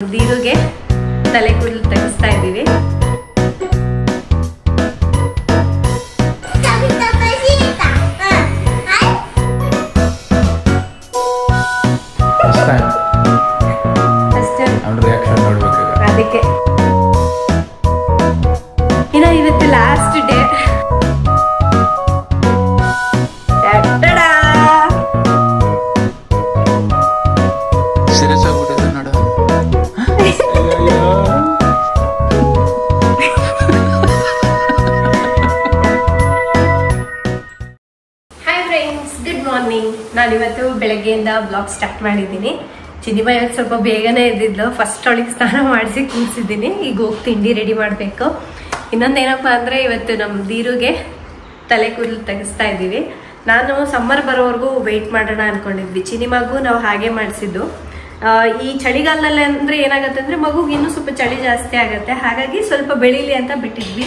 ದೀರುಗೆ ತಲೆ ಕೂದಲು ತೆಗಿಸ್ತಾ ಇದ್ದೀವಿ. ಅದಕ್ಕೆ ಇನ್ನ ಇವತ್ತು ಲಾಸ್ಟ್ ಡೇ. ನಾನಿವತ್ತು ಬೆಳಗ್ಗೆಯಿಂದ ಬ್ಲಾಗ್ ಸ್ಟಾರ್ಟ್ ಮಾಡಿದ್ದೀನಿ. ಚಿನ್ನಿಮಾ ಇವತ್ತು ಸ್ವಲ್ಪ ಬೇಗನೆ ಇದ್ದಿದ್ಲು. ಫಸ್ಟ್ ಅವಳಿಗೆ ಸ್ನಾನ ಮಾಡಿಸಿ ಕೂರಿಸಿದ್ದೀನಿ. ಈಗ ಹೋಗಿ ತಿಂಡಿ ರೆಡಿ ಮಾಡಬೇಕು. ಇನ್ನೊಂದೇನಪ್ಪ ಅಂದರೆ ಇವತ್ತು ನಮ್ಮ ದೀರುಗೆ ತಲೆ ಕೂದಲು ತೆಗಿಸ್ತಾ ಇದ್ದೀವಿ. ನಾನು ಸಮ್ಮರ್ ಬರೋವರೆಗೂ ವೆಯ್ಟ್ ಮಾಡೋಣ ಅಂದ್ಕೊಂಡಿದ್ವಿ. ಚಿನ್ನಿಮಾಗೂ ನಾವು ಹಾಗೆ ಮಾಡಿಸಿದ್ದು. ಈ ಚಳಿಗಾಲದಲ್ಲಿ ಅಂದರೆ ಏನಾಗುತ್ತೆ ಅಂದರೆ ಮಗುಗೆ ಇನ್ನೂ ಸ್ವಲ್ಪ ಚಳಿ ಜಾಸ್ತಿ ಆಗುತ್ತೆ. ಹಾಗಾಗಿ ಸ್ವಲ್ಪ ಬೆಳೀಲಿ ಅಂತ ಬಿಟ್ಟಿದ್ವಿ.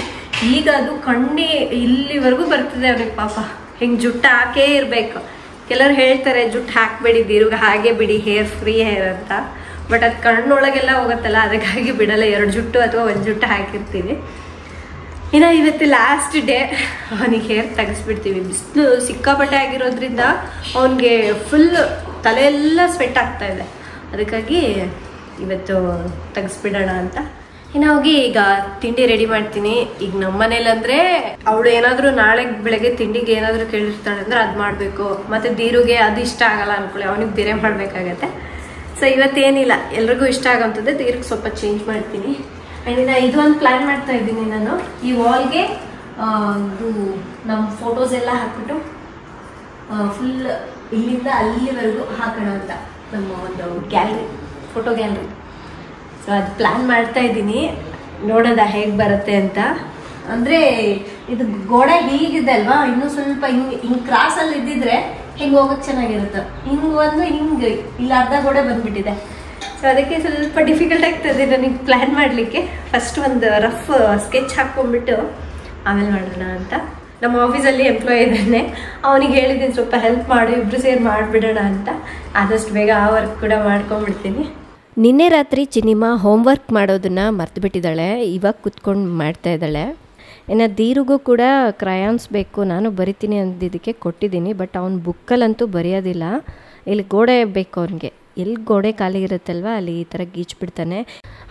ಈಗ ಅದು ಕಣ್ಣಿ ಇಲ್ಲಿವರೆಗೂ ಬರ್ತದೆ ಅವ್ರಿಗೆ. ಪಾಪ ಹಿಂಗೆ ಜುಟ್ಟು ಹಾಕೇ ಇರಬೇಕು. ಕೆಲವರು ಹೇಳ್ತಾರೆ ಜುಟ್ಟು ಹಾಕಬೇಡಿ ದೀರುಗೆ, ಹಾಗೆ ಬಿಡಿ, ಹೇರ್ ಫ್ರೀ ಹೇರ್ ಅಂತ. ಬಟ್ ಅದು ಕಣ್ಣೊಳಗೆಲ್ಲ ಹೋಗುತ್ತಲ್ಲ, ಅದಕ್ಕಾಗಿ ಬಿಡಲ್ಲ. 2 ಜುಟ್ಟು ಅಥವಾ 1 ಜುಟ್ಟು ಹಾಕಿರ್ತೀವಿ. ಇನ್ನು ಇವತ್ತು ಲಾಸ್ಟ್ ಡೇ. ಅವನಿಗೆ ಹೇರ್ ತೆಗೆಸ್ಬಿಡ್ತೀವಿ. ಬಿಸಿಲು ಸಿಕ್ಕಾಪಟ್ಟೆ ಆಗಿರೋದ್ರಿಂದ ಅವನಿಗೆ ಫುಲ್ ತಲೆಯೆಲ್ಲ ಸ್ವೆಟ್ ಆಗ್ತಾ ಇದೆ. ಅದಕ್ಕಾಗಿ ಇವತ್ತು ತೆಗೆಸ್ಬಿಡೋಣ ಅಂತ. ಇನ್ನು ಹೋಗಿ ಈಗ ತಿಂಡಿ ರೆಡಿ ಮಾಡ್ತೀನಿ. ಈಗ ನಮ್ಮ ಮನೇಲಂದ್ರೆ ಅವಳು ಏನಾದರೂ ನಾಳೆ ಬೆಳಗ್ಗೆ ತಿಂಡಿಗೆ ಏನಾದರೂ ಕೇಳಿರ್ತಾಳೆ ಅಂದ್ರೆ ಅದು ಮಾಡಬೇಕು. ಮತ್ತು ದೀರುಗೆ ಅದು ಇಷ್ಟ ಆಗಲ್ಲ ಅನ್ಕೊಳ್ಳಿ, ಅವನಿಗೆ ಬೇರೆ ಮಾಡಬೇಕಾಗತ್ತೆ. ಸೊ ಇವತ್ತೇನಿಲ್ಲ, ಎಲ್ರಿಗೂ ಇಷ್ಟ ಆಗೋಂಥದ್ದು. ದೀರ್ಘ ಸ್ವಲ್ಪ ಚೇಂಜ್ ಮಾಡ್ತೀನಿ. ಆ್ಯಂಡ್ ಇನ್ನು ಇದೊಂದು ಪ್ಲ್ಯಾನ್ ಮಾಡ್ತಾ ಇದ್ದೀನಿ ನಾನು. ಈ ವಾಲ್ಗೆ ಇದು ನಮ್ಮ ಫೋಟೋಸ್ ಎಲ್ಲ ಹಾಕ್ಬಿಟ್ಟು ಫುಲ್ ಇಲ್ಲಿಂದ ಅಲ್ಲಿವರೆಗೂ ಹಾಕೋಣ ಅಂತ, ನಮ್ಮ ಒಂದು ಗ್ಯಾಲರಿ, ಫೋಟೋ ಗ್ಯಾಲರಿ. ಸೊ ಅದು ಪ್ಲ್ಯಾನ್ ಮಾಡ್ತಾ ಇದ್ದೀನಿ. ನೋಡೋದ ಹೇಗೆ ಬರುತ್ತೆ ಅಂತ. ಅಂದರೆ ಇದು ಗೋಡೆ ಹೀಗಿದೆ ಅಲ್ವಾ, ಇನ್ನೂ ಸ್ವಲ್ಪ ಹಿಂಗೆ ಕ್ರಾಸಲ್ಲಿ ಇದ್ದಿದ್ರೆ ಹಿಂಗೆ ಹೋಗೋಕ್ಕೆ ಚೆನ್ನಾಗಿರುತ್ತೆ. ಹಿಂಗೆ ಇಲ್ಲಿ ಅರ್ಧ ಗೋಡೆ ಬಂದುಬಿಟ್ಟಿದೆ. ಸೊ ಅದಕ್ಕೆ ಸ್ವಲ್ಪ ಡಿಫಿಕಲ್ಟ್ ಆಗ್ತದೆ ನನಗೆ ಪ್ಲ್ಯಾನ್ ಮಾಡಲಿಕ್ಕೆ. ಫಸ್ಟ್ ಒಂದು ರಫ್ ಸ್ಕೆಚ್ ಹಾಕ್ಕೊಂಡ್ಬಿಟ್ಟು ಆಮೇಲೆ ಮಾಡೋಣ ಅಂತ. ನಮ್ಮ ಆಫೀಸಲ್ಲಿ ಎಂಪ್ಲಾಯ್ ಇದ್ದಾನೆ, ಅವನಿಗೆ ಹೇಳಿದ್ದೀನಿ ಸ್ವಲ್ಪ ಹೆಲ್ಪ್ ಮಾಡು, ಇಬ್ಬರು ಸೇರಿ ಮಾಡಿಬಿಡೋಣ ಅಂತ. ಆದಷ್ಟು ಬೇಗ ಆ ವರ್ಕ್ ಕೂಡ ಮಾಡ್ಕೊಂಡ್ಬಿಡ್ತೀನಿ. ನಿನ್ನೆ ರಾತ್ರಿ ಚಿನ್ನಿಮಾ ಹೋಮ್ವರ್ಕ್ ಮಾಡೋದನ್ನು ಮರ್ತುಬಿಟ್ಟಿದ್ದಾಳೆ. ಇವಾಗ ಕುತ್ಕೊಂಡು ಮಾಡ್ತಾ ಇದ್ದಾಳೆ. ಇನ್ನು ದೀರುಗೂ ಕೂಡ ಕ್ರಯಾನ್ಸ್ ಬೇಕು, ನಾನು ಬರಿತೀನಿ ಅಂದಿದ್ದಕ್ಕೆ ಕೊಟ್ಟಿದ್ದೀನಿ. ಬಟ್ ಅವ್ನು ಬುಕ್ಕಲ್ಲಂತೂ ಬರೆಯೋದಿಲ್ಲ. ಇಲ್ಲಿ ಗೋಡೆ ಬೇಕು ಅವನಿಗೆ. ಎಲ್ಲಿ ಗೋಡೆ ಖಾಲಿ ಇರುತ್ತಲ್ವ ಅಲ್ಲಿ ಈ ಥರ ಗೀಚ್ಬಿಡ್ತಾನೆ.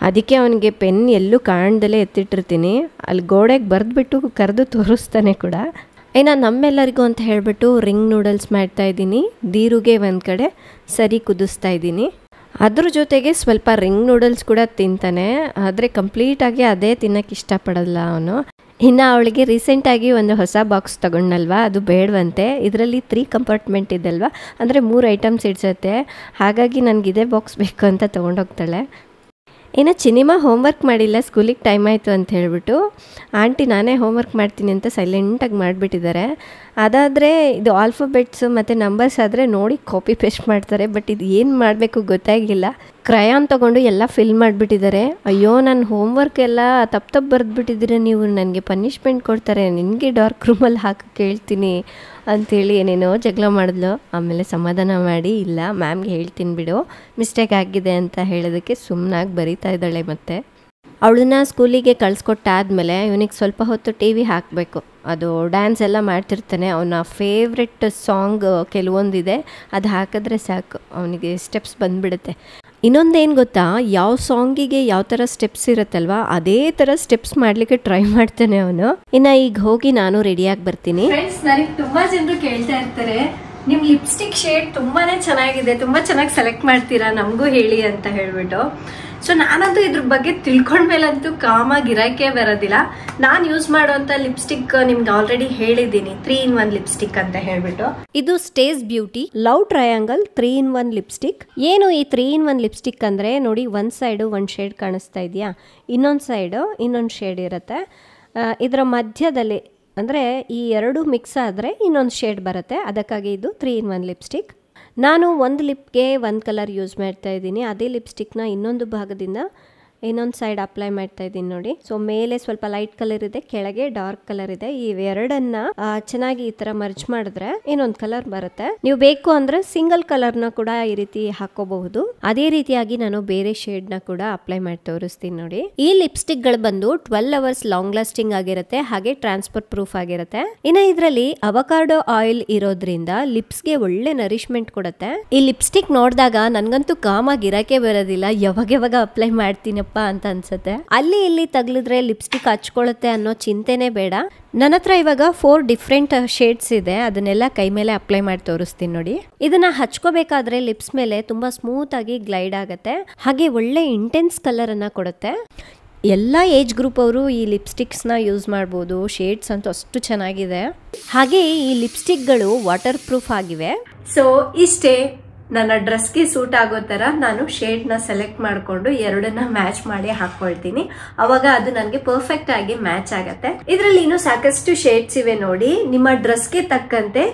ಅದಕ್ಕೆ ಅವನಿಗೆ ಪೆನ್ ಎಲ್ಲೂ ಕಾಣ್ದಲೇ ಎತ್ತಿಟ್ಟಿರ್ತೀನಿ. ಅಲ್ಲಿ ಗೋಡೆಗೆ ಬರೆದ್ಬಿಟ್ಟು ಕರೆದು ತೋರಿಸ್ತಾನೆ ಕೂಡ. ಇನ್ನು ನಮ್ಮೆಲ್ಲರಿಗೂ ಅಂತ ಹೇಳಿಬಿಟ್ಟು ರಿಂಗ್ ನೂಡಲ್ಸ್ ಮಾಡ್ತಾಯಿದ್ದೀನಿ. ದೀರುಗೆ ಒಂದು ಕಡೆ ಸರಿ ಕುದಿಸ್ತಾ ಇದ್ದೀನಿ. ಅದ್ರ ಜೊತೆಗೆ ಸ್ವಲ್ಪ ರಿಂಗ್ ನೂಡಲ್ಸ್ ಕೂಡ ತಿಂತಾನೆ. ಆದರೆ ಕಂಪ್ಲೀಟಾಗಿ ಅದೇ ತಿನ್ನೋಕ್ಕೆ ಇಷ್ಟಪಡಲ್ಲ ಅವನು. ಇನ್ನು ಅವಳಿಗೆ ರೀಸೆಂಟಾಗಿ ಒಂದು ಹೊಸ ಬಾಕ್ಸ್ ತೊಗೊಂಡಲ್ವ, ಅದು ಬೇಡವಂತೆ. ಇದರಲ್ಲಿ 3 ಕಂಪಾರ್ಟ್ಮೆಂಟ್ ಇದಲ್ವ, ಅಂದರೆ 3 ಐಟಮ್ಸ್ ಇಡ್ಸತ್ತೆ. ಹಾಗಾಗಿ ನನಗಿದೇ ಬಾಕ್ಸ್ ಬೇಕು ಅಂತ ತೊಗೊಂಡೋಗ್ತಾಳೆ. ಇನ್ನು ಚಿನ್ನಿಮಾ ಹೋಮ್ವರ್ಕ್ ಮಾಡಿಲ್ಲ, ಸ್ಕೂಲಿಗೆ ಟೈಮ್ ಆಯಿತು ಅಂತ ಹೇಳಿಬಿಟ್ಟು ಆಂಟಿ ನಾನೇ ಹೋಮ್ವರ್ಕ್ ಮಾಡ್ತೀನಿ ಅಂತ ಸೈಲೆಂಟಾಗಿ ಮಾಡಿಬಿಟ್ಟಿದ್ದಾರೆ. ಅದಾದರೆ ಇದು ಆಲ್ಫಾಬೆಟ್ಸು ಮತ್ತು ನಂಬರ್ಸ್ ಆದರೆ ನೋಡಿ ಕಾಪಿ ಪೇಸ್ಟ್ ಮಾಡ್ತಾರೆ. ಬಟ್ ಇದು ಏನು ಮಾಡಬೇಕು ಗೊತ್ತಾಗಿಲ್ಲ. ಕ್ರಯಾನ್ ತೊಗೊಂಡು ಎಲ್ಲ ಫಿಲ್ ಮಾಡಿಬಿಟ್ಟಿದ್ದಾರೆ. ಅಯ್ಯೋ ನನ್ನ ಹೋಮ್ವರ್ಕ್ ಎಲ್ಲ ತಪ್ಪು ಬರೆದ್ಬಿಟ್ಟಿದ್ದೀರ ನೀವು, ನನಗೆ ಪನಿಷ್ಮೆಂಟ್ ಕೊಡ್ತಾರೆ, ನಿನಗೆ ಡಾರ್ಕ್ ರೂಮಲ್ಲಿ ಹಾಕಕ್ಕೆ ಹೇಳ್ತೀನಿ ಅಂಥೇಳಿ ಏನೇನೋ ಜಗಳ ಮಾಡಿದ್ಲು. ಆಮೇಲೆ ಸಮಾಧಾನ ಮಾಡಿ, ಇಲ್ಲ ಮ್ಯಾಮ್ಗೆ ಹೇಳ್ತೀನಿ ಬಿಡು, ಮಿಸ್ಟೇಕ್ ಆಗಿದೆ ಅಂತ ಹೇಳೋದಕ್ಕೆ ಸುಮ್ಮನಾಗಿ ಬರೀತಾ ಇದ್ದಾಳೆ. ಮತ್ತು ಅವಳನ್ನ ಸ್ಕೂಲಿಗೆ ಕಳಿಸ್ಕೊಟ್ಟಾದ್ಮೇಲೆ ಇವನಿಗೆ ಸ್ವಲ್ಪ ಹೊತ್ತು ಟಿ ವಿ ಹಾಕಬೇಕು. ಅದು ಡ್ಯಾನ್ಸ್ ಎಲ್ಲ ಮಾಡ್ತಿರ್ತಾನೆ. ಅವನ ಫೇವ್ರೆಟ್ ಸಾಂಗ್ ಕೆಲವೊಂದಿದೆ, ಅದು ಹಾಕಿದ್ರೆ ಸಾಕು ಅವನಿಗೆ ಸ್ಟೆಪ್ಸ್ ಬಂದುಬಿಡುತ್ತೆ. ಇನ್ನೊಂದೇನು ಗೊತ್ತಾ, ಯಾವ ಸಾಂಗಿಗೆ ಯಾವ ಥರ ಸ್ಟೆಪ್ಸ್ ಇರುತ್ತಲ್ವ ಅದೇ ಥರ ಸ್ಟೆಪ್ಸ್ ಮಾಡಲಿಕ್ಕೆ ಟ್ರೈ ಮಾಡ್ತಾನೆ ಅವನು. ಇನ್ನು ಈಗ ಹೋಗಿ ನಾನು ರೆಡಿಯಾಗಿ ಬರ್ತೀನಿ. ಫ್ರೆಂಡ್ಸ್, ನನಗೆ ತುಂಬ ಜನರು ಕೇಳ್ತಾ ಇರ್ತಾರೆ, ನಿಮ್ಮ ಲಿಪ್ಸ್ಟಿಕ್ ಶೇಡ್ ತುಂಬಾ ಚೆನ್ನಾಗಿದೆ, ತುಂಬ ಚೆನ್ನಾಗಿ ಸೆಲೆಕ್ಟ್ ಮಾಡ್ತೀರಾ, ನಮಗೂ ಹೇಳಿ ಅಂತ ಹೇಳ್ಬಿಟ್ಟು. ಸೊ ನಾನಂತೂ ಇದ್ರ ಬಗ್ಗೆ ತಿಳ್ಕೊಂಡ್ಮೇಲಂತೂ ಕಾಮಾಗಿ ಇರೋಕ್ಕೆ ಬರೋದಿಲ್ಲ. ನಾನು ಯೂಸ್ ಮಾಡುವಂಥ ಲಿಪ್ಸ್ಟಿಕ್ ನಿಮ್ಗೆ ಆಲ್ರೆಡಿ ಹೇಳಿದ್ದೀನಿ, 3-in-1 ಲಿಪ್ಸ್ಟಿಕ್ ಅಂತ ಹೇಳ್ಬಿಟ್ಟು. ಇದು stays beauty love triangle 3-in-1 lipstick. ಏನು ಈ 3-in-1 ಲಿಪ್ಸ್ಟಿಕ್ ಅಂದರೆ ನೋಡಿ, ಒಂದು ಸೈಡು ಒಂದು ಶೇಡ್ ಕಾಣಿಸ್ತಾ ಇದೆಯಾ, ಇನ್ನೊಂದು ಸೈಡು ಇನ್ನೊಂದು ಶೇಡ್ ಇರುತ್ತೆ. ಇದರ ಮಧ್ಯದಲ್ಲಿ ಅಂದರೆ ಈ 2 ಮಿಕ್ಸ್ ಆದರೆ ಇನ್ನೊಂದು ಶೇಡ್ ಬರುತ್ತೆ. ಅದಕ್ಕಾಗಿ ಇದು 3-in-1 ಲಿಪ್ಸ್ಟಿಕ್. ನಾನು ಒಂದು ಲಿಪ್ಗೆ ಒಂದು ಕಲರ್ ಯೂಸ್ ಮಾಡ್ತಾ ಇದ್ದೀನಿ. ಅದೇ ಲಿಪ್ಸ್ಟಿಕ್ನ ಇನ್ನೊಂದು ಭಾಗದಿಂದ ಇನ್ನೊಂದು ಸೈಡ್ ಅಪ್ಲೈ ಮಾಡ್ತಾ ಇದ್ದೀನಿ ನೋಡಿ. ಸೊ ಮೇಲೆ ಸ್ವಲ್ಪ ಲೈಟ್ ಕಲರ್ ಇದೆ, ಕೆಳಗೆ ಡಾರ್ಕ್ ಕಲರ್ ಇದೆ. ಈ ಎರಡನ್ನ ಚೆನ್ನಾಗಿ ಈ ತರ ಮರ್ಜ್ ಮಾಡಿದ್ರೆ ಇನ್ನೊಂದು ಕಲರ್ ಬರುತ್ತೆ. ನೀವು ಬೇಕು ಅಂದ್ರೆ ಸಿಂಗಲ್ ಕಲರ್ ನ ಕೂಡ ಈ ರೀತಿ ಹಾಕೋಬಹುದು. ಅದೇ ರೀತಿಯಾಗಿ ನಾನು ಬೇರೆ ಶೇಡ್ ನ ಕೂಡ ಅಪ್ಲೈ ಮಾಡಿ ತೋರಿಸ್ತೀನಿ ನೋಡಿ. ಈ ಲಿಪ್ಸ್ಟಿಕ್ ಗಳು ಬಂದು 12 ಅವರ್ಸ್ ಲಾಂಗ್ ಲಾಸ್ಟಿಂಗ್ ಆಗಿರುತ್ತೆ, ಹಾಗೆ ಟ್ರಾನ್ಸ್ಫರ್ ಪ್ರೂಫ್ ಆಗಿರುತ್ತೆ. ಇನ್ನು ಇದರಲ್ಲಿ ಅವಕಾಡೋ ಆಯಿಲ್ ಇರೋದ್ರಿಂದ ಲಿಪ್ಸ್ ಗೆ ಒಳ್ಳೆ ನರಿಶ್ಮೆಂಟ್ ಕೊಡುತ್ತೆ. ಈ ಲಿಪ್ಸ್ಟಿಕ್ ನೋಡಿದಾಗ ನನ್ಗಂತೂ ಕಾಮಾಗಿ ಇರಕ್ಕೆ ಬರೋದಿಲ್ಲ, ಯಾವಾಗ ಅಪ್ಲೈ ಮಾಡ್ತೀನಪ್ಪ ಅಂತ ಅನ್ಸುತ್ತೆ. ಅಲ್ಲಿ ಇಲ್ಲಿ ತಗ್ಲಿದ್ರೆ ಲಿಪ್ಸ್ಟಿಕ್ ಹಚ್ಕೊಳ್ಳುತ್ತೆ ಅನ್ನೋ ಚಿಂತೆನೆ ಬೇಡ. ನನ್ನ ಹತ್ರ ಇವಾಗ 4 ಡಿಫ್ರೆಂಟ್ ಶೇಡ್ಸ್ ಇದೆ, ಅದನ್ನೆಲ್ಲ ಕೈ ಮೇಲೆ ಅಪ್ಲೈ ಮಾಡಿ ತೋರಿಸ್ತೀನಿ ನೋಡಿ. ಇದನ್ನ ಹಚ್ಕೋಬೇಕಾದ್ರೆ ಲಿಪ್ಸ್ ಮೇಲೆ ತುಂಬಾ ಸ್ಮೂತ್ ಆಗಿ ಗ್ಲೈಡ್ ಆಗುತ್ತೆ, ಹಾಗೆ ಒಳ್ಳೆ ಇಂಟೆನ್ಸ್ ಕಲರ್ ಅನ್ನ ಕೊಡುತ್ತೆ. ಎಲ್ಲ ಏಜ್ ಗ್ರೂಪ್ ಅವರು ಈ ಲಿಪ್ಸ್ಟಿಕ್ಸ್ನ ಯೂಸ್ ಮಾಡ್ಬೋದು. ಶೇಡ್ಸ್ ಅಂತೂ ಅಷ್ಟು ಚೆನ್ನಾಗಿದೆ. ಹಾಗೆ ಈ ಲಿಪ್ಸ್ಟಿಕ್ಗಳು ವಾಟರ್ ಪ್ರೂಫ್ ಆಗಿವೆ. ಸೊ ಇಷ್ಟೇ, ನನ್ನ ಡ್ರೆಸ್ಗೆ ಸೂಟ್ ಆಗೋ ತರ ನಾನು ಶೇಡ್ನ ಸೆಲೆಕ್ಟ್ ಮಾಡಿಕೊಂಡು ಎರಡನ್ನ ಮ್ಯಾಚ್ ಮಾಡಿ ಹಾಕೊಳ್ತೀನಿ. ಅವಾಗ ಅದು ನನಗೆ ಪರ್ಫೆಕ್ಟ್ ಆಗಿ ಮ್ಯಾಚ್ ಆಗತ್ತೆ. ಇದರಲ್ಲಿ ಇನ್ನೂ ಸಾಕಷ್ಟು ಶೇಡ್ಸ್ ಇವೆ ನೋಡಿ. ನಿಮ್ಮ ಡ್ರೆಸ್ಗೆ ತಕ್ಕಂತೆ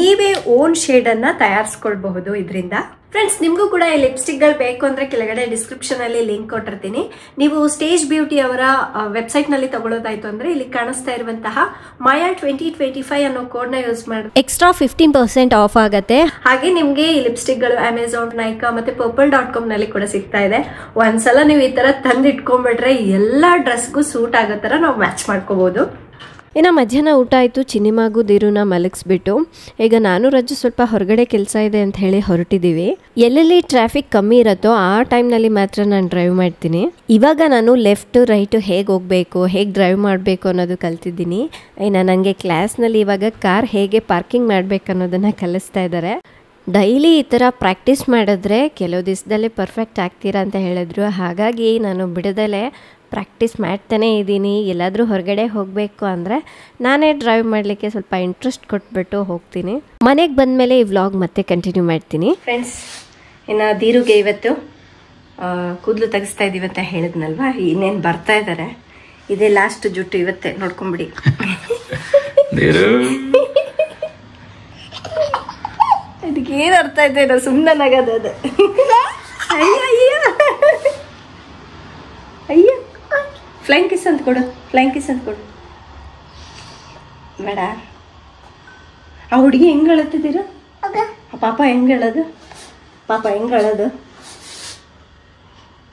ನೀವೇ ಓನ್ ಶೇಡ್ ಅನ್ನ ತಯಾರಿಸ್ಕೊಳ್ಬಹುದು ಇದರಿಂದ. ಫ್ರೆಂಡ್ಸ್, ನಿಮಗೂ ಕೂಡ ಈ ಲಿಪ್ಸ್ಟಿಕ್ ಗಳು ಬೇಕು ಅಂದ್ರೆ ಕೆಳಗಡೆ ಡಿಸ್ಕ್ರಿಪ್ಷನ್ ಅಲ್ಲಿ ಲಿಂಕ್ ಕೊಟ್ಟಿರ್ತೀನಿ. ನೀವು ಸ್ಟೇಜ್ ಬ್ಯೂಟಿ ಅವರ ವೆಬ್ಸೈಟ್ ನಲ್ಲಿ ತಗೊಳ್ಳೋದಾಯ್ತು ಅಂದ್ರೆ ಇಲ್ಲಿ ಕಾಣಿಸ್ತಾ ಇರುವಂತಹ ಮಾಯಾ 2025 ಅನ್ನೋ ಕೋಡ್ ನ ಯೂಸ್ ಮಾಡಿ ಎಕ್ಸ್ಟ್ರಾ 15% ಆಫ್ ಆಗತ್ತೆ. ಹಾಗೆ ನಿಮ್ಗೆ ಈ ಲಿಪ್ಸ್ಟಿಕ್ ಗಳು ಅಮೆಝಾನ್, ನೈಕಾ ಮತ್ತೆ purple.com ನಲ್ಲಿ ಕೂಡ ಸಿಗ್ತಾ ಇದೆ. ಒಂದ್ಸಲ ನೀವು ಈ ತರ ತಂದು ಇಟ್ಕೊಂಡ್ಬಿಟ್ರೆ ಎಲ್ಲಾ ಡ್ರೆಸ್ಗೂ ಸೂಟ್ ಆಗೋ ತರ ನಾವು ಮ್ಯಾಚ್ ಮಾಡ್ಕೋಬಹುದು. ಇನ್ನು ಮಧ್ಯಾಹ್ನ ಊಟ ಆಯಿತು, ಚಿನಿಮಾಗೂ ದೀರುನ ಮಲಗಿಸ್ಬಿಟ್ಟು ಈಗ ನಾನು ರಜ್ಜು ಸ್ವಲ್ಪ ಹೊರಗಡೆ ಕೆಲಸ ಇದೆ ಅಂತ ಹೇಳಿ ಹೊರಟಿದ್ದೀವಿ. ಎಲ್ಲೆಲ್ಲಿ ಟ್ರಾಫಿಕ್ ಕಮ್ಮಿ ಇರುತ್ತೋ ಆ ಟೈಮ್ನಲ್ಲಿ ಮಾತ್ರ ನಾನು ಡ್ರೈವ್ ಮಾಡ್ತೀನಿ. ಇವಾಗ ನಾನು ಲೆಫ್ಟ್ ರೈಟು ಹೇಗೆ ಹೋಗಬೇಕು, ಹೇಗೆ ಡ್ರೈವ್ ಮಾಡಬೇಕು ಅನ್ನೋದು ಕಲ್ತಿದ್ದೀನಿ. ಇನ್ನು ನನಗೆ ಕ್ಲಾಸ್ನಲ್ಲಿ ಇವಾಗ ಕಾರ್ ಹೇಗೆ ಪಾರ್ಕಿಂಗ್ ಮಾಡಬೇಕು ಅನ್ನೋದನ್ನು ಕಲಿಸ್ತಾ ಇದ್ದಾರೆ. ಡೈಲಿ ಈ ಥರ ಪ್ರಾಕ್ಟೀಸ್ ಮಾಡಿದ್ರೆ ಕೆಲವು ದಿವಸದಲ್ಲೇ ಪರ್ಫೆಕ್ಟ್ ಆಗ್ತೀರಾ ಅಂತ ಹೇಳಿದ್ರು. ಹಾಗಾಗಿ ನಾನು ಬಿಡದಲ್ಲೇ ಪ್ರಾಕ್ಟೀಸ್ ಮಾಡ್ತಾನೇ ಇದ್ದೀನಿ. ಎಲ್ಲಾದರೂ ಹೊರಗಡೆ ಹೋಗಬೇಕು ಅಂದರೆ ನಾನೇ ಡ್ರೈವ್ ಮಾಡಲಿಕ್ಕೆ ಸ್ವಲ್ಪ ಇಂಟ್ರೆಸ್ಟ್ ಕೊಟ್ಬಿಟ್ಟು ಹೋಗ್ತೀನಿ. ಮನೆಗೆ ಬಂದಮೇಲೆ ಈ ವ್ಲಾಗ್ ಮತ್ತೆ ಕಂಟಿನ್ಯೂ ಮಾಡ್ತೀನಿ. ಫ್ರೆಂಡ್ಸ್, ಇನ್ನು ದೀರುಗೆ ಇವತ್ತು ಕೂದಲು ತೆಗಿಸ್ತಾ ಇದ್ದೀವಿ ಅಂತ ಹೇಳಿದ್ನಲ್ವಾ, ಇನ್ನೇನು ಬರ್ತಾ ಇದ್ದಾರೆ. ಇದೇ ಲಾಸ್ಟ್ ಜುಟ್ಟು ಇವತ್ತೇ, ನೋಡ್ಕೊಂಬಿಡಿ. ಅದಕ್ಕೆ ಏನು ಅರ್ಥ ಇದ್ದೇನೋ, ಸುಮ್ಮನೆ ನಗದ ಅದು. ಅಯ್ಯ ಅಯ್ಯ ಅಯ್ಯ, ಫ್ಲೈಂಗ್ ಕಿಸ್ ಅಂತ ಕೊಡು, ಫ್ಲೈಂಗ್ ಕಿಸ್ ಅಂತ ಕೊಡು. ಬೇಡ. ಆ ಹುಡುಗಿ ಹೆಂಗೆ ಹೇಳತ್ತಿದ್ದೀರ? ಆ ಪಾಪ ಹೆಂಗೆ ಹೇಳೋದು? ಪಾಪ ಹೆಂಗೆ ಹೇಳೋದು?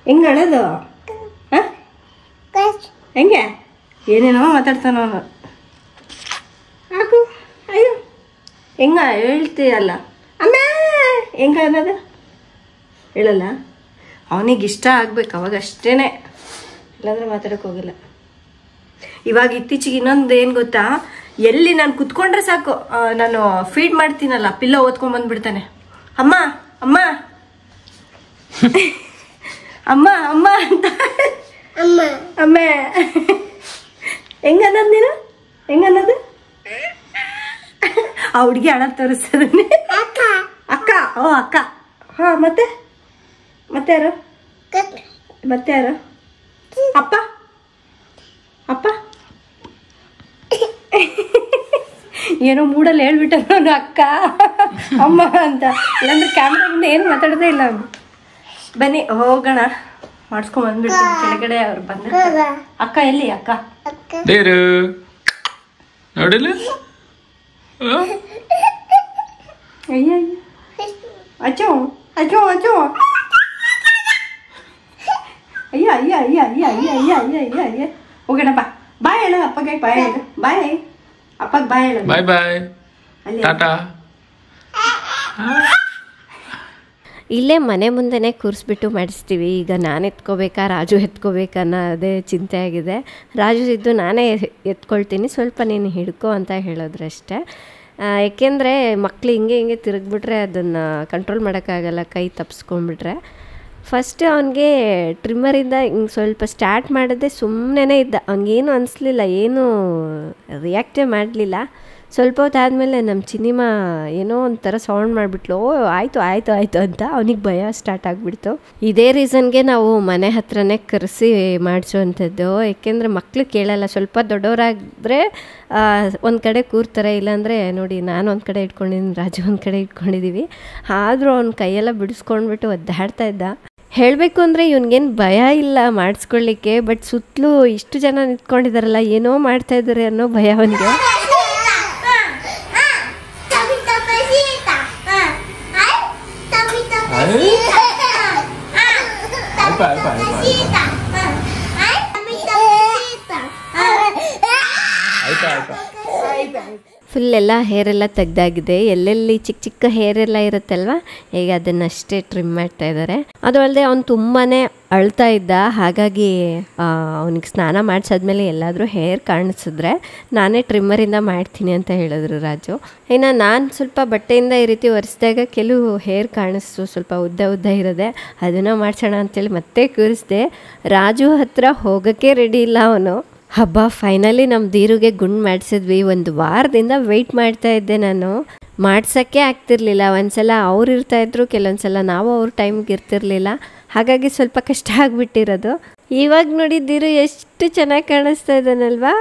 ಹೆಂಗೆ ಹೇಳೋದು? ಹಾಂ, ಹೆಂಗೆ ಏನೇನೋ ಮಾತಾಡ್ತಾನ ಅವನು. ಹಾಕು. ಅಯ್ಯೋ, ಹೆಂಗ ಹೇಳ್ತೀಯಲ್ಲ ಅಮ್ಮ, ಹೆಂಗ ಅನ್ನೋದು ಹೇಳಲ್ಲ. ಅವನಿಗೆ ಇಷ್ಟ ಆಗ್ಬೇಕು, ಅವಾಗ ಅಷ್ಟೇ, ಇಲ್ಲಾಂದ್ರೆ ಮಾತಾಡೋಕೆ ಹೋಗಿಲ್ಲ. ಇವಾಗ ಇತ್ತೀಚೆಗೆ ಇನ್ನೊಂದು ಏನು ಗೊತ್ತಾ, ಎಲ್ಲಿ ನಾನು ಕುತ್ಕೊಂಡ್ರೆ ಸಾಕು, ನಾನು ಫೀಡ್ ಮಾಡ್ತೀನಲ್ಲ, ಪಿಲ್ಲೋ ಓದ್ಕೊಂಡ್ ಬಂದ್ಬಿಡ್ತಾನೆ. ಅಮ್ಮ ಅಮ್ಮ ಅಮ್ಮ ಅಮ್ಮ ಅಂತ. ಅಮ್ಮ ಹೆಂಗನ್ನೋದು ನೀನು? ಹೆಂಗನ್ನೋದು? ಆ ಹುಡುಗಿ ಹಣ ತೋರಿಸ್ತದನ್ನೇ. ಅಕ್ಕ. ಓ ಅಕ್ಕ. ಹಾ, ಮತ್ತೆ ಮತ್ತೆ ಯಾರು? ಮತ್ತೆ ಯಾರು? ಅಪ್ಪ. ಅಪ್ಪ ಏನೋ ಮೂಡಲ್ಲಿ ಹೇಳ್ಬಿಟ್ಟ ನಾನು ಅಕ್ಕ ಅಮ್ಮ ಅಂತ. ಇಲ್ಲಾಂದ್ರೆ ಕ್ಯಾಮ್ರಾದಿಂದ ಏನು ಮಾತಾಡೋದೇ ಇಲ್ಲ. ಬನ್ನಿ ಹೋಗೋಣ, ಮಾಡಿಸ್ಕೊಂಡ್ ಬಂದ್ಬಿಡ್ತೀನಿ ಕೆಳಗಡೆ. ಅವ್ರು ಬಂದ. ಅಕ್ಕ ಎಲ್ಲಿ? ಅಕ್ಕ ನೋಡಿಲ್ಲ. ಅಯ್ಯ ಅಚ್ಚೋ ಅಚ್ಚೋ ಅಚ್ಚೋ. ಅಯ್ಯ ಅಯ್ಯ ಅಯ್ಯ ಅಯ್ಯ ಅಯ್ಯ ಅಯ್ಯ ಅಯ್ಯ ಅಯ್ಯ ಅಯ್ಯ. ಹೋಗೋಣಪ್ಪ. ಬಾಯ್ ಹೇಳ ಅಪ್ಪಗೆ, ಬಾಯ್ ಹೇಳ. ಬಾಯ್ ಅಪ್ಪಗೆ, ಬಾಯ್ ಹೇಳ. ಬಾಯ್ ಬಾಯ್, ಟಾಟಾ. ಇಲ್ಲೇ ಮನೆ ಮುಂದೆನೇ ಕೂರಿಸ್ಬಿಟ್ಟು ಮಾಡಿಸ್ತೀವಿ. ಈಗ ನಾನು ಎತ್ಕೋಬೇಕಾ ರಾಜು ಎತ್ಕೋಬೇಕಾ ಅನ್ನೋದೇ ಚಿಂತೆ ಆಗಿದೆ. ರಾಜು ಇದ್ದು ನಾನೇ ಎತ್ಕೊಳ್ತೀನಿ, ಸ್ವಲ್ಪ ನೀನು ಹಿಡ್ಕೊ ಅಂತ ಹೇಳಿದ್ರಷ್ಟೇ. ಏಕೆಂದರೆ ಮಕ್ಳು ಹಿಂಗೆ ತಿರುಗಿಬಿಟ್ರೆ ಅದನ್ನು ಕಂಟ್ರೋಲ್ ಮಾಡೋಕ್ಕಾಗಲ್ಲ, ಕೈ ತಪ್ಪಿಸ್ಕೊಂಡ್ಬಿಟ್ರೆ. ಫಸ್ಟ್ ಅವನಿಗೆ ಟ್ರಿಮ್ಮರಿಂದ ಹಿಂಗೆ ಸ್ವಲ್ಪ ಸ್ಟಾರ್ಟ್ ಮಾಡಿದೆ, ಸುಮ್ಮನೆ ಇದ್ದ, ಹಂಗೇನು ಅನಿಸ್ಲಿಲ್ಲ, ಏನೂ ರಿಯಾಕ್ಟೇ ಮಾಡಲಿಲ್ಲ. ಸ್ವಲ್ಪ ಹೊತ್ತಾದಮೇಲೆ ನಮ್ಮ ಚಿನಿಮಾ ಏನೋ ಒಂಥರ ಸೌಂಡ್ ಮಾಡಿಬಿಟ್ಲು. ಆಯಿತು ಆಯಿತು ಆಯಿತು ಅಂತ ಅವನಿಗೆ ಭಯ ಸ್ಟಾರ್ಟ್ ಆಗಿಬಿಡ್ತು. ಇದೇ ರೀಸನ್ಗೆ ನಾವು ಮನೆ ಹತ್ರನೇ ಕರೆಸಿ ಮಾಡಿಸೋವಂಥದ್ದು. ಏಕೆಂದರೆ ಮಕ್ಕಳು ಕೇಳಲ್ಲ, ಸ್ವಲ್ಪ ದೊಡ್ಡವರಾದರೆ ಒಂದು ಕಡೆ ಕೂರ್ತಾರೆ. ಇಲ್ಲಾಂದರೆ ನೋಡಿ, ನಾನು ಒಂದು ಕಡೆ ಇಟ್ಕೊಂಡಿದ್ದೀನಿ, ರಾಜು ಒಂದು ಕಡೆ ಇಟ್ಕೊಂಡಿದ್ದೀವಿ. ಆದರೂ ಅವ್ನ ಕೈಯೆಲ್ಲ ಬಿಡಿಸ್ಕೊಂಡ್ಬಿಟ್ಟು ಒದ್ದಾಡ್ತಾ ಇದ್ದ. ಹೇಳಬೇಕು ಅಂದರೆ ಇವನಿಗೇನು ಭಯ ಇಲ್ಲ ಮಾಡಿಸ್ಕೊಳ್ಳಿಕ್ಕೆ, ಬಟ್ ಸುತ್ತಲೂ ಇಷ್ಟು ಜನ ನಿಂತ್ಕೊಂಡಿದ್ದಾರಲ್ಲ, ಏನೋ ಮಾಡ್ತಾ ಇದ್ದಾರೆ ಅನ್ನೋ ಭಯ ಅವನಿಗೆ. ಫುಲ್ ಎಲ್ಲ ಹೇರೆಲ್ಲ ತೆಗ್ದಾಗಿದೆ. ಎಲ್ಲೆಲ್ಲಿ ಚಿಕ್ಕ ಚಿಕ್ಕ ಹೇರೆಲ್ಲ ಇರುತ್ತಲ್ವ, ಈಗ ಅದನ್ನಷ್ಟೇ ಟ್ರಿಮ್ ಮಾಡ್ತಾ ಇದ್ದಾರೆ. ಅದು ಅಲ್ಲದೆ ಅವ್ನು ತುಂಬಾ ಅಳ್ತಾ ಇದ್ದ. ಹಾಗಾಗಿ ಅವನಿಗೆ ಸ್ನಾನ ಮಾಡಿಸಾದ್ಮೇಲೆ ಎಲ್ಲಾದರೂ ಹೇರ್ ಕಾಣಿಸಿದ್ರೆ ನಾನೇ ಟ್ರಿಮ್ಮರಿಂದ ಮಾಡ್ತೀನಿ ಅಂತ ಹೇಳಿದ್ರು ರಾಜು. ಇನ್ನು ನಾನು ಸ್ವಲ್ಪ ಬಟ್ಟೆಯಿಂದ ಈ ರೀತಿ ಒರೆಸಿದಾಗ ಕೆಲವು ಹೇರ್ ಕಾಣಿಸ್ತು, ಸ್ವಲ್ಪ ಉದ್ದ ಉದ್ದ ಇರೋದೆ. ಅದನ್ನು ಮಾಡಿಸೋಣ ಅಂತೇಳಿ ಮತ್ತೆ ಕೂರಿಸಿದೆ. ರಾಜು ಹತ್ರ ಹೋಗೋಕ್ಕೆ ರೆಡಿ ಇಲ್ಲ ಅವನು. ಹಬ್ಬ ಫೈನಲಿ ನಮ್ಮ ದೀರುಗೆ ಗುಂಡು ಮಾಡಿಸಿದ್ವಿ. ಒಂದು ವಾರದಿಂದ ವೆಯ್ಟ್ ಮಾಡ್ತಾ ಇದ್ದೆ ನಾನು, ಮಾಡ್ಸೋಕ್ಕೆ ಆಗ್ತಿರ್ಲಿಲ್ಲ. ಒಂದ್ಸಲ ಅವ್ರು ಇರ್ತಾಯಿದ್ರು, ಕೆಲವೊಂದ್ಸಲ ನಾವು ಅವ್ರ ಟೈಮ್ಗೆ ಇರ್ತಿರ್ಲಿಲ್ಲ. ಹಾಗಾಗಿ ಸ್ವಲ್ಪ ಕಷ್ಟ ಆಗಿಬಿಟ್ಟಿರೋದು. ಇವಾಗ ನೋಡಿದ್ದೀರು ಎಷ್ಟು ಚೆನ್ನಾಗಿ ಕಾಣಿಸ್ತಾ ಇದ್ದಾನಲ್ವಾ.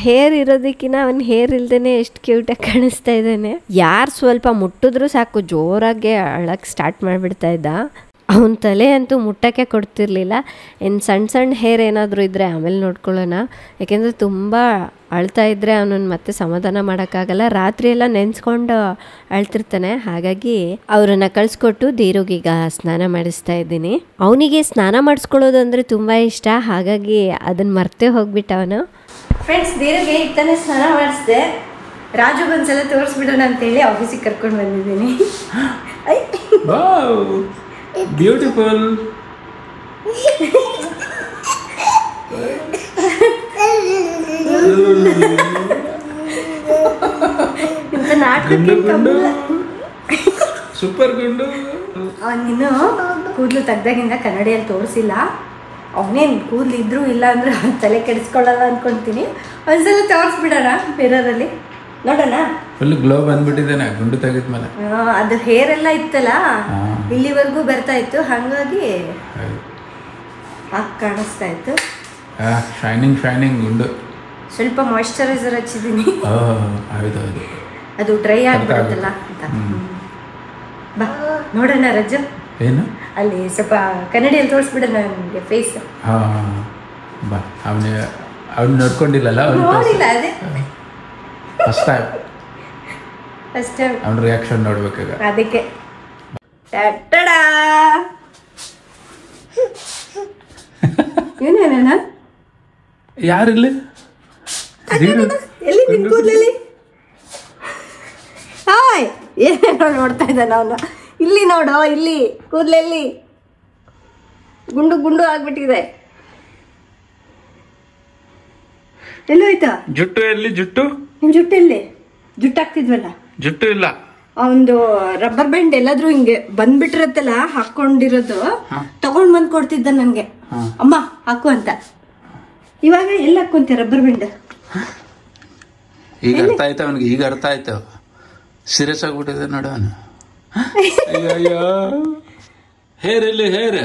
ಹೇರ್ ಇರೋದಕ್ಕಿಂತ ಅವನು ಹೇರ್ ಇಲ್ದೇ ಎಷ್ಟು ಕ್ಯೂಟಾಗಿ ಕಾಣಿಸ್ತಾ ಇದ್ದಾನೆ. ಯಾರು ಸ್ವಲ್ಪ ಮುಟ್ಟಿದ್ರೂ ಸಾಕು ಜೋರಾಗೆ ಅಳಕ್ಕೆ ಸ್ಟಾರ್ಟ್ ಮಾಡಿಬಿಡ್ತಾ ಇದ್ದ. ಅವನ ತಲೆ ಅಂತೂ ಮುಟ್ಟಕ್ಕೆ ಕೊಡ್ತಿರ್ಲಿಲ್ಲ. ಇನ್ನು ಸಣ್ಣ ಸಣ್ಣ ಹೇರ್ ಏನಾದರೂ ಇದ್ದರೆ ಆಮೇಲೆ ನೋಡ್ಕೊಳ್ಳೋಣ, ಯಾಕೆಂದರೆ ತುಂಬ ಅಳ್ತಾ ಇದ್ದರೆ ಅವನನ್ನು ಮತ್ತೆ ಸಮಾಧಾನ ಮಾಡೋಕ್ಕಾಗಲ್ಲ. ರಾತ್ರಿ ಎಲ್ಲ ನೆನೆಸ್ಕೊಂಡು ಅಳ್ತಿರ್ತಾನೆ. ಹಾಗಾಗಿ ಅವರನ್ನು ಕಳಿಸ್ಕೊಟ್ಟು ದೀರುಗೀಗ ಸ್ನಾನ ಮಾಡಿಸ್ತಾ ಇದ್ದೀನಿ. ಅವನಿಗೆ ಸ್ನಾನ ಮಾಡಿಸ್ಕೊಳ್ಳೋದು ಅಂದರೆ ತುಂಬ ಇಷ್ಟ, ಹಾಗಾಗಿ ಅದನ್ನು ಮರ್ತೇ ಹೋಗ್ಬಿಟ್ಟ ಅವನು. ಫ್ರೆಂಡ್ಸ್, ದೀರುಗೆ ಇತ್ತಾನೆ ಸ್ನಾನ ಮಾಡಿಸಿದೆ. ರಾಜು ಒಂದ್ಸಲ ತೋರಿಸ್ಬಿಡೋಣ ಅಂತೇಳಿ ಆಫೀಸಿಗೆ ಕರ್ಕೊಂಡು ಬಂದಿದ್ದೀನಿ. ಬ್ಯೂಟಿಫುಲ್. ಸೂಪರ್ ಗುಂಡು. ಅವನಿನ್ನು ಕೂದಲು ತೆಗ್ದಾಗಿಂದ ಕನ್ನಡಿಯಲ್ಲಿ ತೋರಿಸಿಲ್ಲ. ಅವನೇನು ಕೂದಲು ಇದ್ರೂ ಇಲ್ಲ ಅಂದ್ರೆ ತಲೆ ಕೆಡಿಸ್ಕೊಳ್ಳಲ್ಲ ಅನ್ಕೊಂತೀನಿ. ಒಂದ್ಸಲ ತೋರಿಸ್ಬಿಡೋಣ ಮಿರರಲ್ಲಿ, ನೋಡೋಣ. ಫುಲ್ ಗ್ಲೋ ಬಂದ್ಬಿಟ್ಟಿದ್ದೇನೆ ಗುಂಡು ತೆಗೆದ್ಮೇಲೆ. ಅದು ಹೇರ್ ಎಲ್ಲ ಇತ್ತಲ್ಲ, ಇಲ್ಲಿವರೆಗೂ ಬರ್ತಾ ಇತ್ತು, ಹಾಗಾಗಿ ಕಾಣಿಸ್ತಾ ಇತ್ತು. ಶೈನಿಂಗ್ ಶೈನಿಂಗ್ ಗುಂಡು. ಸ್ವಲ್ಪ ಮಾಯಿಶ್ಚರೈಸರ್ ಹಚ್ಚಿದ್ದೀನಿ, ಅದು ಡ್ರೈ ಆಗ್ಬಿಡುತ್ತಲ್ಲ ಅಂತ. ಬಾ ನೋಡೋಣ ರಜ್ಜು, ಏನು ಅಲ್ಲಿ ಸ್ವಲ್ಪ ಕನ್ನಡಿಯಲ್ಲಿ ತೋರಿಸ್ಬಿಡೋಣ ನನಗೆ ಫೇಸ್. ಬಾ. ಅವ್ನು ನೋಡ್ಕೊಂಡಿಲ್ಲಲ್ಲ, ನೋಡಿಲ್ಲ. ಅದೇ ಫಸ್ಟ್ ಟೈಮ್ ಅವನ ರಿಯಾಕ್ಷನ್ ನೋಡ್ಬೇಕಾಗ ಅದಕ್ಕೆ. ಏನೇನ ಯಾರಿಲ್ಲಿ ಎಲ್ಲಿ ನಿನ್ ಕೂದಲಲ್ಲಿ? ಹಾಯ್, ಏನೇನೋ ನೋಡ್ತಾ ಇದ್ದಾನ ಅವನು. ಇಲ್ಲಿ ನೋಡು, ಇಲ್ಲಿ ಕೂದಲಲ್ಲಿ ಗುಂಡು ಗುಂಡು ಆಗ್ಬಿಟ್ಟಿದೆ. ಎಲ್ಲೋಯ್ತಾ ಜುಟ್ಟು? ಎಲ್ಲಿ ಜುಟ್ಟು? ನಿಮ್ ಜುಟ್ಟು ಎಲ್ಲಿ? ಜುಟ್ಟು ಹಾಕ್ತಿದ್ವಲ್ಲ, ಜುಟ್ಟು ಇಲ್ಲ. ಒಂದು ರಬ್ಬರ್ ಬ್ಯಾಂಡ್ ಎಲ್ಲಾದ್ರೂ ಹಿಂಗೆ ಬಂದ್ಬಿಟ್ಟಿರತ್ತಲ್ಲ ಹಾಕೊಂಡಿರೋದು, ತಗೊಂಡ್ ಬಂದ್ ಕೊಡ್ತಿದ್ದ ನನ್ಗೆ, ಅಮ್ಮ ಹಾಕು ಅಂತ. ಇವಾಗ ಎಲ್ಲ ಹಾಕೊಂತೀಯ ರಬ್ಬರ್ ಬ್ಯಾಂಡ್? ಈಗ ಅರ್ಥ ಆಯ್ತು ಅವನಿಗೆ, ಈಗ ಅರ್ಥ ಆಯ್ತು. ಸೀರಿಯಸ್ ಆಗ್ಬಿಟ್ಟಿದೆ ನೋಡು ಅವನು. ಅಯ್ಯೋ, ಹೇರ್ ಎಲ್ಲಿ? ಹೇರ್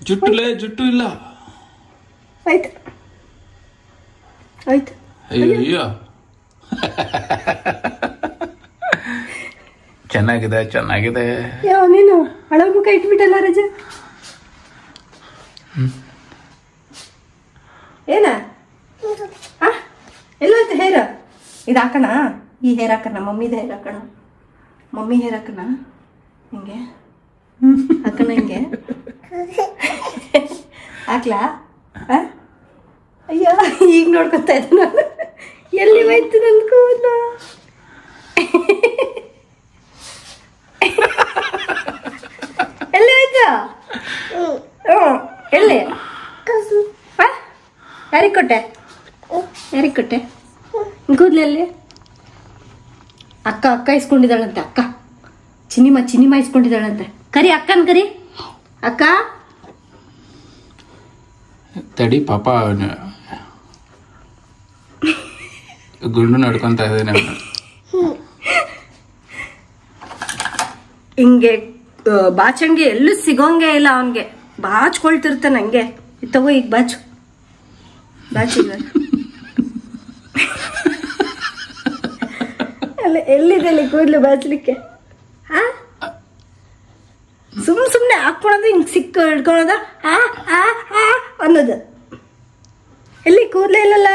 ಜುಟ್ಟುಲೇ, ಜುಟ್ಟು ಇಲ್ಲ. ಆಯ್ತು ಆಯ್ತು. ಅಯ್ಯೋ, ಚೆನ್ನಾಗಿದೆ ಚೆನ್ನಾಗಿದೆ. ನೀನು ಹಳ ಮುಖ ಇಟ್ಬಿಟ್ಟಲ್ಲ ರಜ. ಏನ ಎಲ್ಲೋಯ್ತು ಹೇರ್? ಇದು ಹಾಕೋಣ, ಈ ಹೇರ್ ಹಾಕೋಣ, ಮಮ್ಮಿದ ಹೇರ್ ಹಾಕೋಣ. ಮಮ್ಮಿ ಹೇರ್ ಹಾಕೋಣ, ಹಿಂಗೆ ಹಾಕೋಣ, ಹಿಂಗೆ ಹಾಕ್ಲಾ? ಅಯ್ಯೋ, ಈಗ ನೋಡ್ಕೊತಾ ಇದ್ದ ನಾನು. ಎಲ್ಲಿ ಹೋಯ್ತು ನನ್ ಕೂದಲು? ಎಲ್ಲಿ ಹೋಯ್ತು? ಎಲ್ಲಿ? ಯಾರಿಗೆ ಕೊಟ್ಟೆ? ಯಾರಿಗೆ ಕೊಟ್ಟೆ ಕೂದಲಲ್ಲಿ? ಅಕ್ಕ ಅಕ್ಕ ಇಸ್ಕೊಂಡಿದ್ದಾಳಂತೆ. ಅಕ್ಕ ಚಿನಿಮಾ ಇಸ್ಕೊಂಡಿದ್ದಾಳಂತೆ. ಕರಿ ಅಕ್ಕನ್ ಕರಿ. ಅಕ್ಕ ತಡಿ ಪಾಪ, ಗುಂಡು ನಡ್ಕೊಂತ ಇದ್ದಾನೆ ಅವನು. ಹಿಂಗೆ ಬಾಚಂಗೆ ಎಲ್ಲೂ ಸಿಗೋಂಗೆ ಇಲ್ಲ ಅವನ್ಗೆ. ಬಾಚ್ಕೊಳ್ತಿರ್ತಾನೆ ಹಂಗೆ. ತಗೋ ಈಗ ಬಾಚು ಅಲ್ಲ, ಎಲ್ಲಿದೆ ಅಲ್ಲಿ ಕೂದಲು ಬಾಚ್ಲಿಕ್ಕೆ? ಸುಮ್ಮನೆ ಹಾಕ್ಕೊಳೋದು ಹಿಂಗೆ ಸಿಕ್ಕ ಹಿಡ್ಕೊಳೋದು ಅನ್ನೋದು. ಎಲ್ಲಿ ಕೂದಲೇ ಇಲ್ಲಲ್ಲ.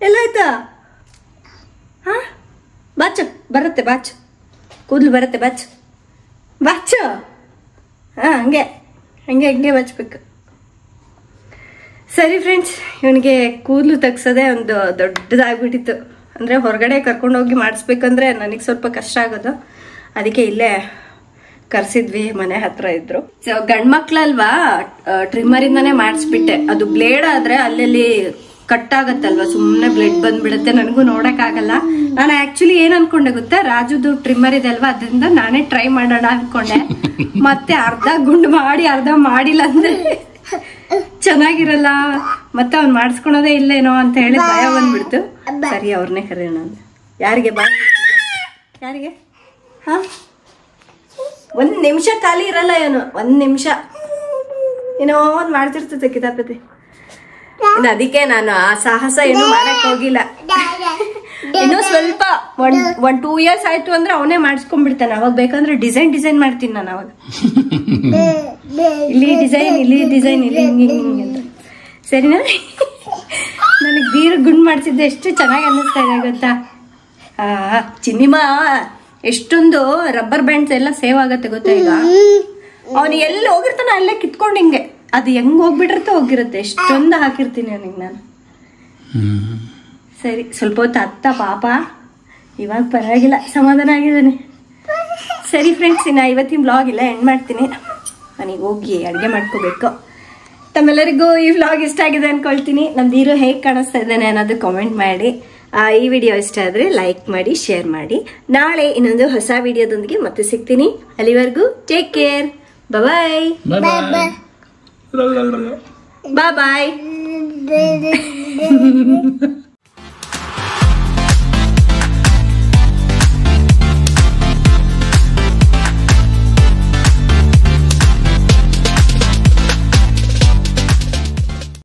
ಎಲ್ಲಾಯ್ತಾ? ಬಾಚು ಬರುತ್ತೆ, ಬಾಚು ಕೂದಲು ಬರುತ್ತೆ, ಬಾಚು ಬಾಚು. ಹಂಗೆ ಹಂಗೆ ಹಂಗೆ ಬಾಚ್ಬೇಕು. ಸರಿ ಫ್ರೆಂಡ್ಸ್, ಇವನಿಗೆ ಕೂದಲು ತೆಗ್ಸೋದೇ ಒಂದು ದೊಡ್ಡದಾಗ್ಬಿಟ್ಟಿತ್ತು. ಅಂದರೆ ಹೊರಗಡೆ ಕರ್ಕೊಂಡೋಗಿ ಮಾಡಿಸ್ಬೇಕಂದ್ರೆ ನನಗೆ ಸ್ವಲ್ಪ ಕಷ್ಟ ಆಗೋದು. ಅದಕ್ಕೆ ಇಲ್ಲೇ ಕರ್ಸಿದ್ವಿ, ಮನೆ ಹತ್ರ ಇದ್ರು. ಗಂಡು ಮಕ್ಳಲ್ವಾ, ಟ್ರಿಮ್ಮರಿಂದಾನೇ ಮಾಡಿಸ್ಬಿಟ್ಟೆ. ಅದು ಬ್ಲೇಡ್ ಆದರೆ ಅಲ್ಲಲ್ಲಿ ಕಟ್ ಆಗತ್ತಲ್ವಾ, ಸುಮ್ಮನೆ ಬ್ಲಡ್ ಬಂದ್ಬಿಡುತ್ತೆ, ನನಗೂ ನೋಡೋಕ್ಕಾಗಲ್ಲ. ನಾನು ಆ್ಯಕ್ಚುಲಿ ಏನು ಅನ್ಕೊಂಡೆ ಗೊತ್ತಾ, ರಾಜುದು ಟ್ರಿಮ್ಮರ್ ಇದೆ ಅಲ್ವಾ, ಅದರಿಂದ ನಾನೇ ಟ್ರೈ ಮಾಡೋಣ ಅನ್ಕೊಂಡೆ. ಮತ್ತೆ ಅರ್ಧ ಗುಂಡು ಮಾಡಿ ಅರ್ಧ ಮಾಡಿಲ್ಲ ಅಂದ್ರೆ ಚೆನ್ನಾಗಿರಲ್ಲ, ಮತ್ತೆ ಅವ್ನು ಮಾಡಿಸ್ಕೊಳೋದೇ ಇಲ್ಲೇನೋ ಅಂತ ಹೇಳಿ ಭಯ ಬಂದ್ಬಿಡ್ತು. ಸರಿ, ಅವ್ರನ್ನೇ ಕರೆಯೋಣ. ಯಾರಿಗೆ ಬಾಯ್? ಯಾರಿಗೆ? ಹಾ, 1 ನಿಮಿಷ ಖಾಲಿ ಇರಲ್ಲ ಏನು, 1 ನಿಮಿಷ ಏನೋ ಒಂದು ಮಾಡ್ತಿರ್ತದೆ ಕಿತಾಪತಿ. ಇನ್ನು ಅದಕ್ಕೆ ನಾನು ಆ ಸಾಹಸ ಏನು ಮಾಡಕ್ ಹೋಗಿಲ್ಲ. ಇನ್ನು ಸ್ವಲ್ಪ 1-2 ಇಯರ್ಸ್ ಆಯ್ತು ಅಂದ್ರೆ ಅವನೇ ಮಾಡಿಸ್ಕೊಂಡ್ಬಿಡ್ತಾನೆ. ಅವಾಗ ಬೇಕಂದ್ರೆ ಡಿಸೈನ್ ಮಾಡ್ತೀನಿ ನಾನು. ಅವಾಗ ಇಲ್ಲಿ ಡಿಸೈನ್, ಇಲ್ಲಿ ಡಿಸೈನ್, ಇಲ್ಲಿ ಹಿಂಗೆ ಅಂತ. ಸರಿನಾ? ನನಗೆ ಬೀರು ಗುಂಡ್ ಮಾಡ್ತಿದ್ದೆ ಎಷ್ಟು ಚೆನ್ನಾಗಿ ಅನ್ನಿಸ್ತಾ ಇದೆ ಗೊತ್ತಾ. ಚಿನ್ನಿಮಾ ಎಷ್ಟೊಂದು ರಬ್ಬರ್ ಬ್ಯಾಂಡ್ಸ್ ಎಲ್ಲ ಸೇವ್ ಆಗತ್ತೆ ಗೊತ್ತಾ. ಈಗ ಅವನು ಎಲ್ಲಿ ಹೋಗಿರ್ತಾನೆ ಅಲ್ಲೇ ಕಿತ್ಕೊಂಡು ಹಿಂಗೆ ಅದು ಹೆಂಗ್ ಹೋಗ್ಬಿಟ್ಟಿರುತ್ತೆ ಹೋಗಿರುತ್ತೆ. ಎಷ್ಟೊಂದು ಹಾಕಿರ್ತೀನಿ ಅವನಿಗೆ ನಾನು. ಸರಿ, ಸ್ವಲ್ಪ ಹೊತ್ತು ಅತ್ತ ಪಾಪ, ಇವಾಗ ಪರವಾಗಿಲ್ಲ, ಸಮಾಧಾನ ಆಗಿದ್ದಾನೆ. ಸರಿ ಫ್ರೆಂಡ್ಸ್, ಇನ್ನು ಇವತ್ತಿನ ವ್ಲಾಗ್ ಇಲ್ಲ ಎಂಡ್ ಮಾಡ್ತೀನಿ. ನನಗೆ ಹೋಗಿ ಅಡುಗೆ ಮಾಡ್ಕೋಬೇಕು. ತಮ್ಮೆಲ್ಲರಿಗೂ ಈ ವ್ಲಾಗ್ ಇಷ್ಟ ಆಗಿದೆ ಅನ್ಕೊಳ್ತೀನಿ. ನಮ್ದು ಹೀರೋ ಹೇಗೆ ಕಾಣಿಸ್ತಾ ಇದ್ದಾನೆ ಅನ್ನೋದು ಕಾಮೆಂಟ್ ಮಾಡಿ. ಈ ವಿಡಿಯೋ ಇಷ್ಟ ಆದರೆ ಲೈಕ್ ಮಾಡಿ, ಶೇರ್ ಮಾಡಿ. ನಾಳೆ ಇನ್ನೊಂದು ಹೊಸ ವಿಡಿಯೋದೊಂದಿಗೆ ಮತ್ತೆ ಸಿಗ್ತೀನಿ. ಅಲ್ಲಿವರೆಗೂ ಟೇಕ್ ಕೇರ್. ಬಾಯ್ ಬಾಯ್.